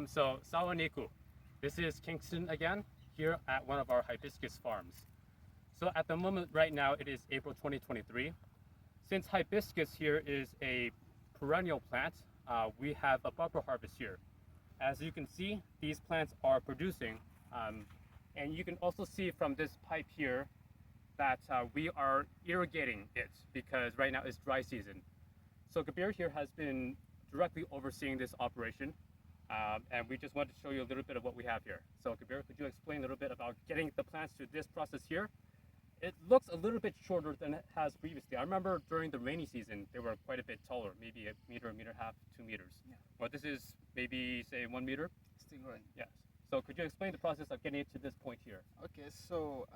So Sawaniku, this is Kingston again, here at one of our hibiscus farms. So at the moment right now it is April 2023. Since hibiscus here is a perennial plant, we have a bumper harvest here. As you can see, these plants are producing, and you can also see from this pipe here that we are irrigating it because right now it's dry season. So Kabir here has been directly overseeing this operation, and we just wanted to show you a little bit of what we have here. So Kabir, could you explain a little bit about getting the plants to this process here? It looks a little bit shorter than it has previously. I remember during the rainy season, they were quite a bit taller, maybe a meter and a half, 2 meters. Yeah. But this is maybe, say, 1 meter? Still growing. Yes. So could you explain the process of getting it to this point here? Okay, so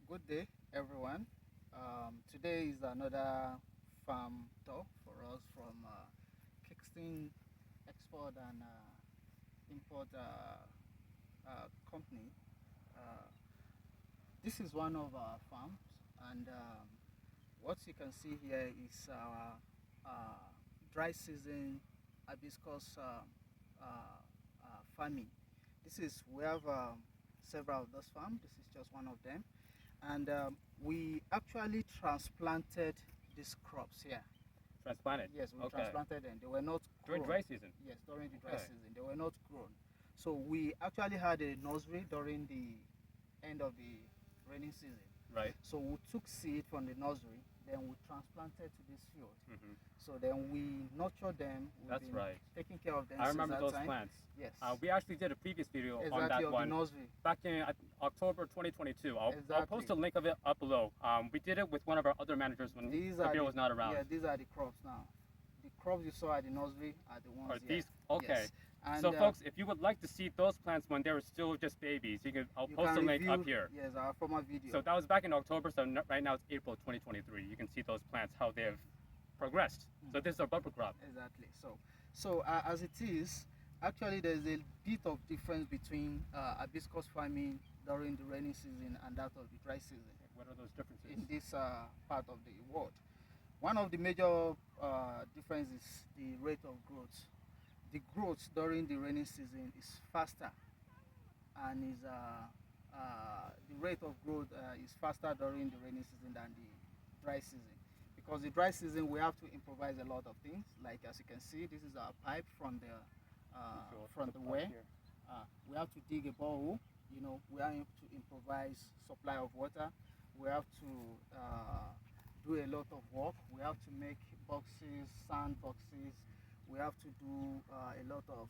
good day, everyone. Today is another farm tour for us from Kingston Export and Import Company. This is one of our farms, and what you can see here is our dry season hibiscus farming. We have several of those farms. This is just one of them, and we actually transplanted these crops here. Transplanted? Yes, we Okay. transplanted them. They were not During grown. dry season? Yes, during the dry Okay. season, they were not grown. So we actually had a nursery during the end of the rainy season. Right. So we took seed from the nursery, then we transplanted to this field. Mm-hmm. So then we nurtured them. We've That's been right. taking care of them. I since remember that those time. plants. Yes. We actually did a previous video on exactly, that of one the nursery. back in October 2022. I'll Exactly. post a link of it up below. We did it with one of our other managers when Kabir was not around. Yeah, these are the crops now. The crops you saw at the nursery are the ones Are here. these okay? Yes. And, So folks, if you would like to see those plants when they were still just babies, I'll you post a can link up review- here. Yes, our former video. So that was back in October, so right now it's April 2023. You can see those plants, how they have progressed. So this is our bumper crop. Exactly. So as it is, actually there's a bit of difference between hibiscus farming during the rainy season and that of the dry season What are those differences? in this part of the world. One of the major differences is the rate of growth. The growth during the rainy season is faster, and the rate of growth is faster during the rainy season than the dry season. Because the dry season we have to improvise a lot of things. Like as you can see, this is our pipe from the well. We have to dig a borehole. You know, we have to improvise supply of water. We have to do a lot of work. We have to make boxes, sand boxes. We have to do a lot of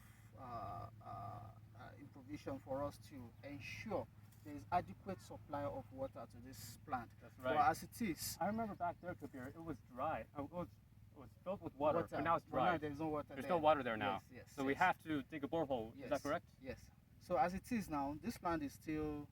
improvisation for us to ensure there is adequate supply of water to this plant. That's right. But as it is, I remember back there, Kabir, it was dry. It was filled with water, but now it's but dry. now there is no water There's there. no water there now. Yes, So we yes. have to dig a borehole. Yes. Is that correct? Yes. So as it is now, this plant is still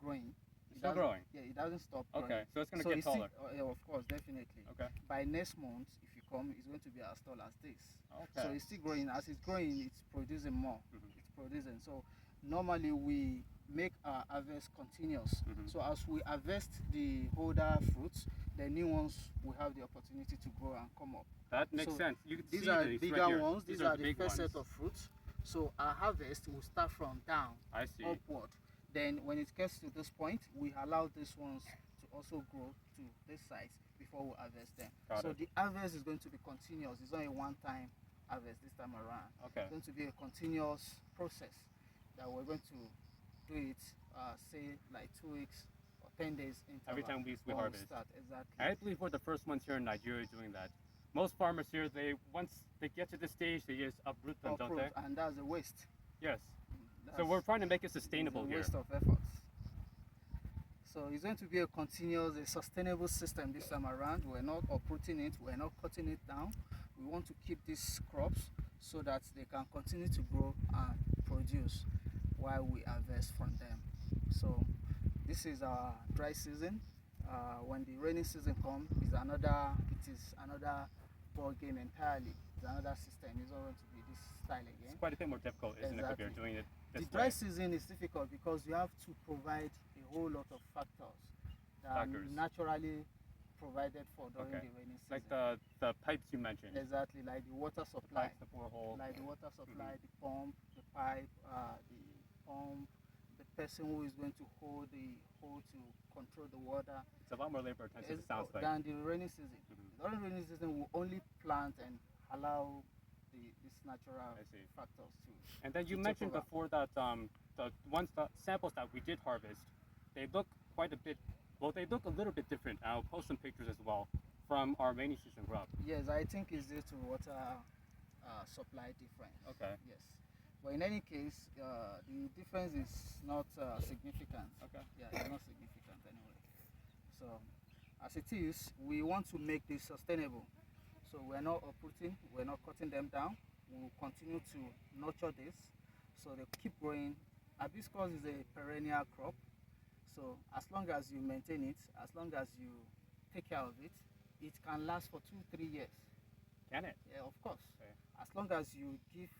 growing. It's still growing? Yeah, it doesn't stop growing. Okay, so it's going to So get it's still- taller. yeah, of course, definitely. Okay. By next month, if you come, it's going to be as tall as this. Okay. So it's still growing. As it's growing, it's producing more. Mhm. It's producing. So normally we make our harvest continuous. Mhm. So as we harvest the older fruits, the new ones will have the opportunity to grow and come up. That makes So sense. You can These see are these bigger right here. ones. These are the big first ones. set of fruits. So our harvest will start from down I see. upward. Then when it gets to this point, we allow these ones to also grow to this size before we harvest them. Got So it. the harvest is going to be continuous. It's not a one-time harvest this time around. Okay. It's going to be a continuous process that we're going to do it, say like 2 weeks or 10 days interval. Every 10 weeks we when harvest. Start. Exactly. I believe we're the first ones here in Nigeria doing that. Most farmers here, once they get to this stage, they just uproot them, don't they? Uproot, and that's a waste. Yes. So That's- we're trying to make it it's a sustainable here. waste of efforts. So it's going to be a continuous, a sustainable system this time around. We're not uprooting it, we're not cutting it down. We want to keep these crops so that they can continue to grow and produce while we harvest from them. So this is our dry season. When the rainy season comes, it is another ball game entirely. It's another system. It's not going to be this style again. It's quite a bit more difficult, isn't it, Kabir, Exactly. doing it The this dry way? season is difficult because you have to provide a whole lot of factors that Factors. naturally provided for during Okay. the rainy season. Like the pipes you mentioned. Exactly, like the water The supply. pipes, the borehole. Like the water supply, the pump, the pipe, the person who is going to hold the hole to control the water. It's a lot more labor intensive, it sounds like. Than the rainy season. Mhm. During rainy season, we only plant and allow these natural I see. factors to. And then you to take mentioned over. before that the samples that we did harvest, they look quite a bit, well, they look a little bit different. I'll post some pictures as well from our rainy season crop. Yes, I think it's due to water supply difference. Okay. Yes. But in any case, the difference is not significant. Okay. Yeah, it's not significant anyway. So, as it is, we want to make this sustainable. So we're not uprooting, we're not cutting them down. We'll continue to nurture this, so they keep growing. Hibiscus is a perennial crop. So as long as you maintain it, as long as you take care of it, it can last for 2-3 years. Can it? Yeah, of course. Okay. As long as you give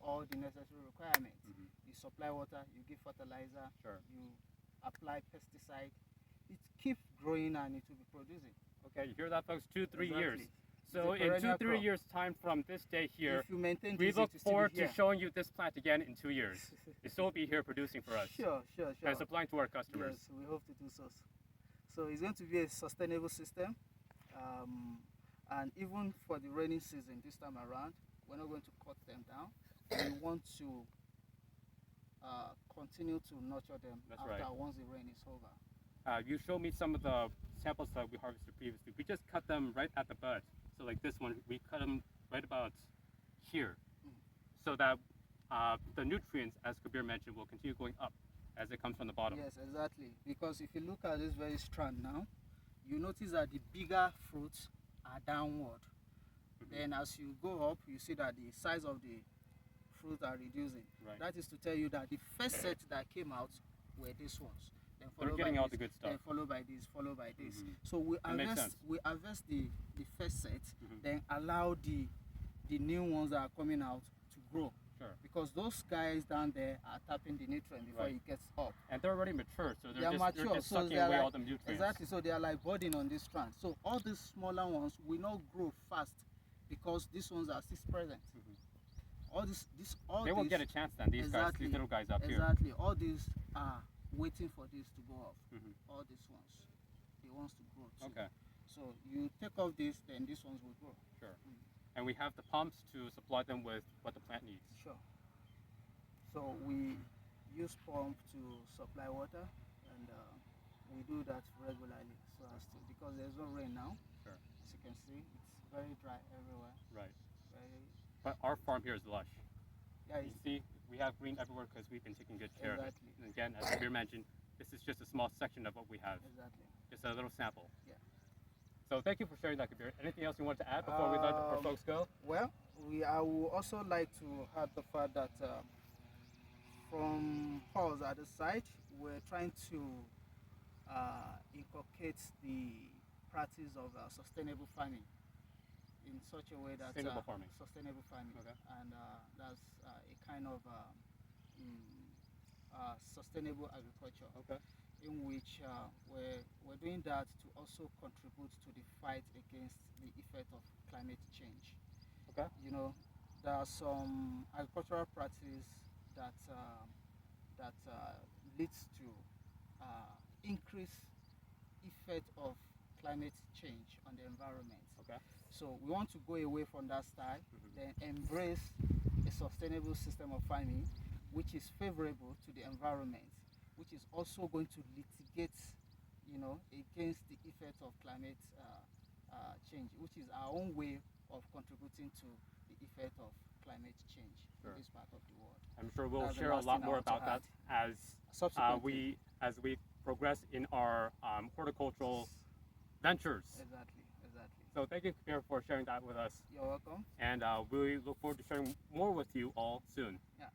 all the necessary requirements, Mhm. you supply water, you give fertilizer, Sure. you apply pesticide, it keeps growing and it will be producing. Okay, you hear that, folks? 2-3 years. Exactly. So It's a in perennial 2-3 crop. years time from this day here, If you maintain we this, look it will still be forward to here. showing you this plant again in 2 years. It still will be here producing for us Sure. and supplying to our customers. Yes, we hope to do so. So it's going to be a sustainable system, and even for the rainy season this time around, we're not going to cut them down. We want to continue to nurture them That's after right. once the rain is over. You showed me some of the samples that we harvested previously. We just cut them right at the bud. So like this one, we cut them right about here, so that the nutrients, as Kabir mentioned, will continue going up as it comes from the bottom. Yes, exactly. Because if you look at this very strand now, you notice that the bigger fruits are downward. Mhm. Then as you go up, you see that the size of the fruit are reducing. Right. That is to tell you that the first set that came out were these ones. Then They're followed getting by all this, the good stuff. then followed by this, followed by this. Mhm. So we That makes harvest, sense. the first set, Mhm. then allow the new ones that are coming out to grow. Sure. Because those guys down there are tapping the nutrient before Right. it gets up. And they're already mature, so They they're are just, mature, they're just so sucking they are away like, all the nutrients. exactly, so they are like budding on this strand. So all these smaller ones will not grow fast because these ones are still present. Mhm. All They won't these, get a chance then, these guys, exactly, these little guys up here. exactly. All these are waiting for this to go off. Mhm. All these ones, they want to grow too. Okay, So you take off this, then these ones will grow. sure. And we have the pumps to supply them with what the plant needs. Sure. So we use pump to supply water, and we do that regularly. So as to, because there's no rain now, Sure. as you can see, it's very dry everywhere. Right. Very, But our farm here is lush. yeah, You see, we have green everywhere because we've been taking good care of Exactly. it. And again, as Kabir mentioned, this is just a small section of what we have, exactly. just a little sample. Yeah. So thank you for sharing that, Kabir. Anything else you want to add before we let our folks go? Well, I would also like to add the fact that from us at the site, we're trying to inculcate the practice of sustainable farming in such a way that Sustainable farming. sustainable farming, Okay. and that's a kind of sustainable agriculture, Okay. in which we're doing that to also contribute to the fight against the effect of climate change. Okay. You know, there are some agricultural practices that leads to increased effect of climate change on the environment. Okay. So we want to go away from that style, Mhm. then embrace a sustainable system of farming, which is favorable to the environment, which is also going to litigate, against the effect of climate change, which is our own way of contributing to the effect of climate change Sure. in this part of the world. I'm sure we'll That's the share a last lot thing I more want to about that as Subsequently. we progress in our horticultural ventures. Exactly. So thank you, Kabir, for sharing that with us. You're welcome. And we look forward to sharing more with you all soon. Yeah.